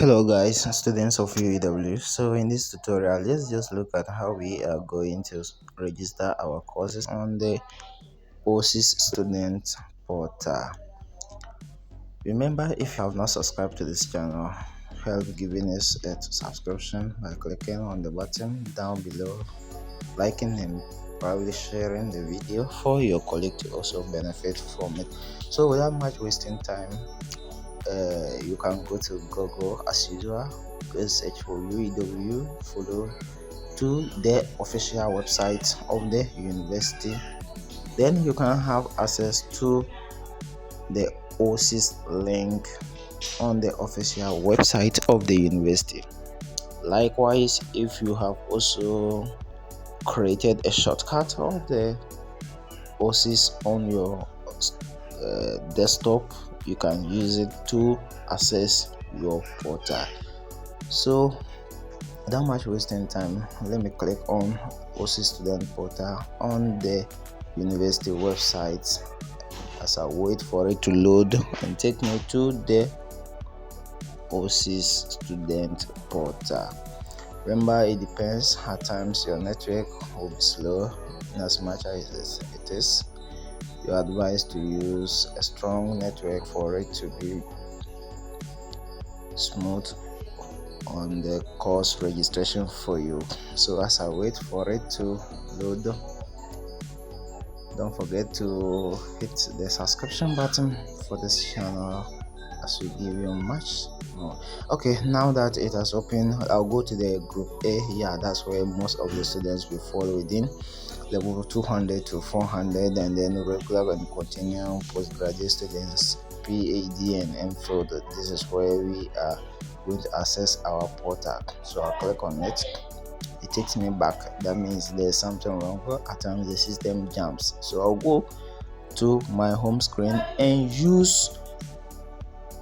Hello guys, students of UEW. So in this tutorial, let's just look at how we are going to register our courses on the Osis student portal. Remember, if you have not subscribed to this channel, help giving us a subscription by clicking on the button down below, liking and probably sharing the video for your colleague to also benefit from it. So without much wasting time, you can go to Google as usual, go search for UEW, follow to the official website of the university. Then you can have access to the Osis link on the official website of the university. Likewise, if you have also created a shortcut of the Osis on your desktop, you can use it to access your portal. So without much wasting time, let me click on Osis student portal on the university website as I wait for it to load and take me to the Osis student portal. Remember, it depends. At times your network will be slow, in as much as it is. You're advised to use a strong network for it to be smooth on the course registration for you. So as I wait for it to load, don't forget to hit the subscription button for this channel as we give you much more. Okay, now that it has opened, I'll go to the group A. Yeah, that's where most of the students will fall within level 200 to 400, and then regular and continuing postgraduate students, PhD and MPhil. This is where we are going to access our portal. So I'll click on it. It takes me back. That means there's something wrong. At times the system jumps. So I'll go to my home screen and use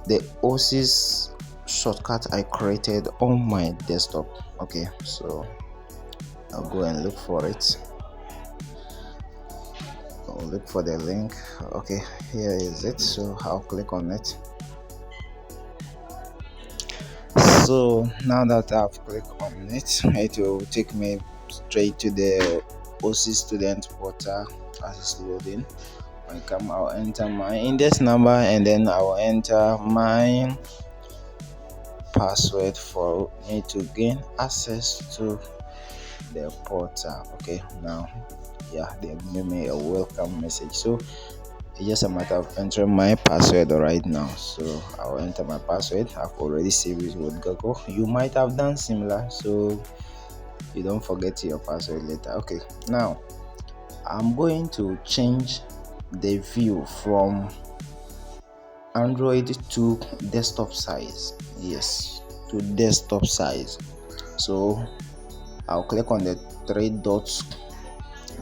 the Osis shortcut I created on my desktop. Okay, so I'll go and look for it. I'll look for the link. Okay, here is it. So I'll click on it. So now that I've clicked on it, it will take me straight to the Osis student portal as it's loading. When I come, I'll enter my index number and then I'll enter my password for me to gain access to the portal. Okay, now they give me a welcome message. So it's just a matter of entering my password right now. So I'll enter my password. I've already saved it with Google. You might have done similar, so you don't forget your password later. Okay, now I'm going to change the view from Android to desktop size. Yes, to desktop size. So I'll click on the three dots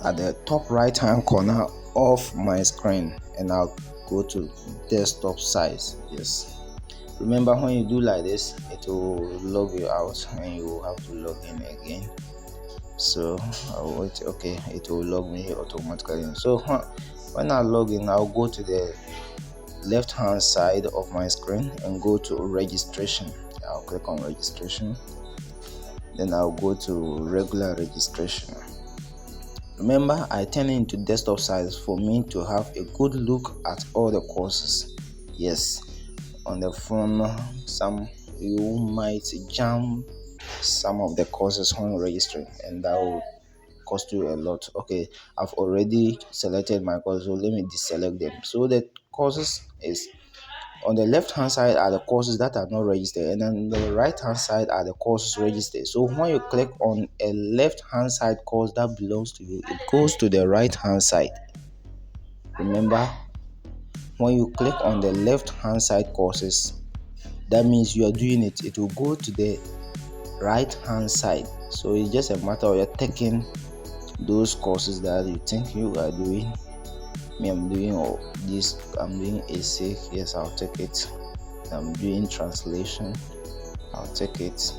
at the top right hand corner of my screen and I'll go to desktop size. Yes, remember, when you do like this, it will log you out and you will have to log in again. So I'll wait. Okay, it will log me automatically. So when I log in, I'll go to the left hand side of my screen and go to registration. I'll click on registration, then I'll go to regular registration. Remember, I turn it into desktop size for me to have a good look at all the courses. Yes, on the phone, you might jam some of the courses when registering, and that will cost you a lot. Okay, I've already selected my course, so let me deselect them. So the courses is on the left hand side are the courses that are not registered, and then the right hand side are the courses registered. So when you click on a left hand side course that belongs to you, it goes to the right hand side. Remember, when you click on the left hand side courses, that means you are doing it. It will go to the right hand side. So it's just a matter of you taking those courses that you think you are doing. Me, I'm doing all this. I'm doing ASIC. Yes, I'll take it. I'm doing translation. I'll take it.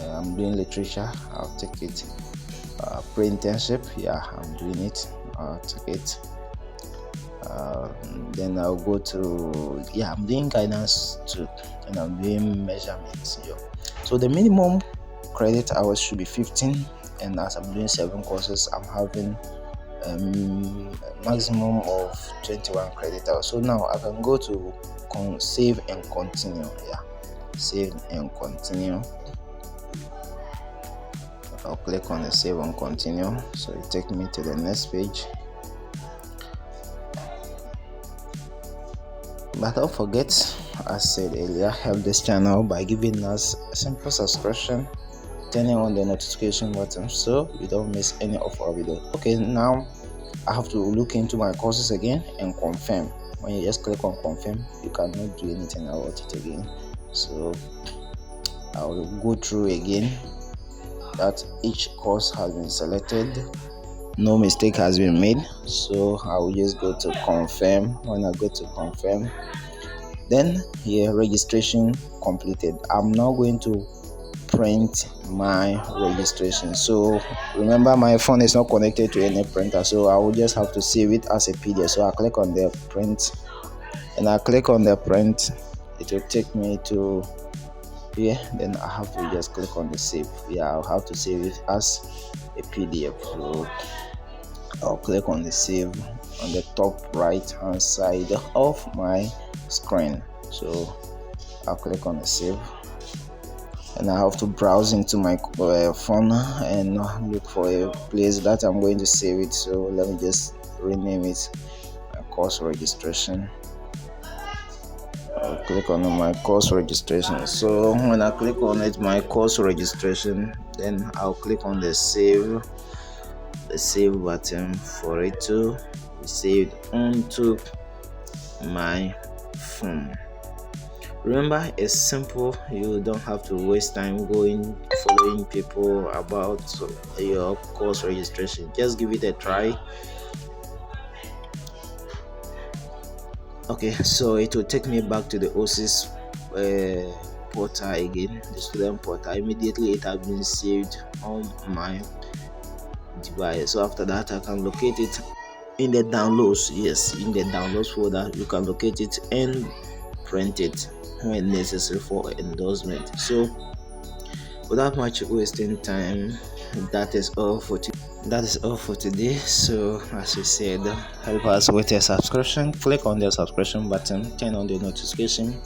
I'm doing literature. I'll take it. Pre-internship. Yeah, I'm doing it. I'll take it. Then I'll go to, yeah, I'm doing guidance too, and I'm doing measurements here. So the minimum credit hours should be 15, and as I'm doing 7 courses, I'm having a maximum of 21 credit hours. So now I can go to save and continue. Yeah, save and continue. I'll click on the save and continue, so it takes me to the next page. But don't forget, as said earlier, help this channel by giving us a simple subscription, turning on the notification button so you don't miss any of our videos. Okay, now I have to look into my courses again and confirm. When you just click on confirm, you cannot do anything about it again. So I will go through again that each course has been selected, no mistake has been made. So I will just go to confirm. When I go to confirm, then here registration completed. I'm now going to print my registration. So remember, my phone is not connected to any printer, so I will just have to save it as a PDF. So I click on the print, and I click on the print. It will take me to here. Then I have to just click on the save. Yeah, I'll have to save it as a PDF. So I'll click on the save on the top right hand side of my screen. So I'll click on the save, and I have to browse into my phone and look for a place that I'm going to save it. So let me just rename it my course registration. I'll click on my course registration. So when I click on it, my course registration, then I'll click on the save button for it to be saved onto my phone. Remember, it's simple. You don't have to waste time following people about your course registration. Just give it a try. Okay, so it will take me back to the Osis portal again, the student portal. Immediately it has been saved on my device. So after that, I can locate it in the downloads. Yes, in the downloads folder, you can locate it and print it when necessary for endorsement. So without much wasting time, that is all for today. So as we said, help us with a subscription. Click on the subscription button, turn on the notification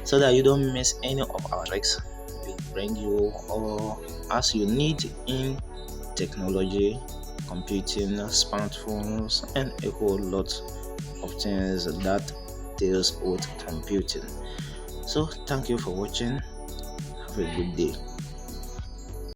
so that you don't miss any of our tricks we bring you or as you need in technology, computing, smartphones, and a whole lot of things that deals with computing. So thank you for watching. Have a good day.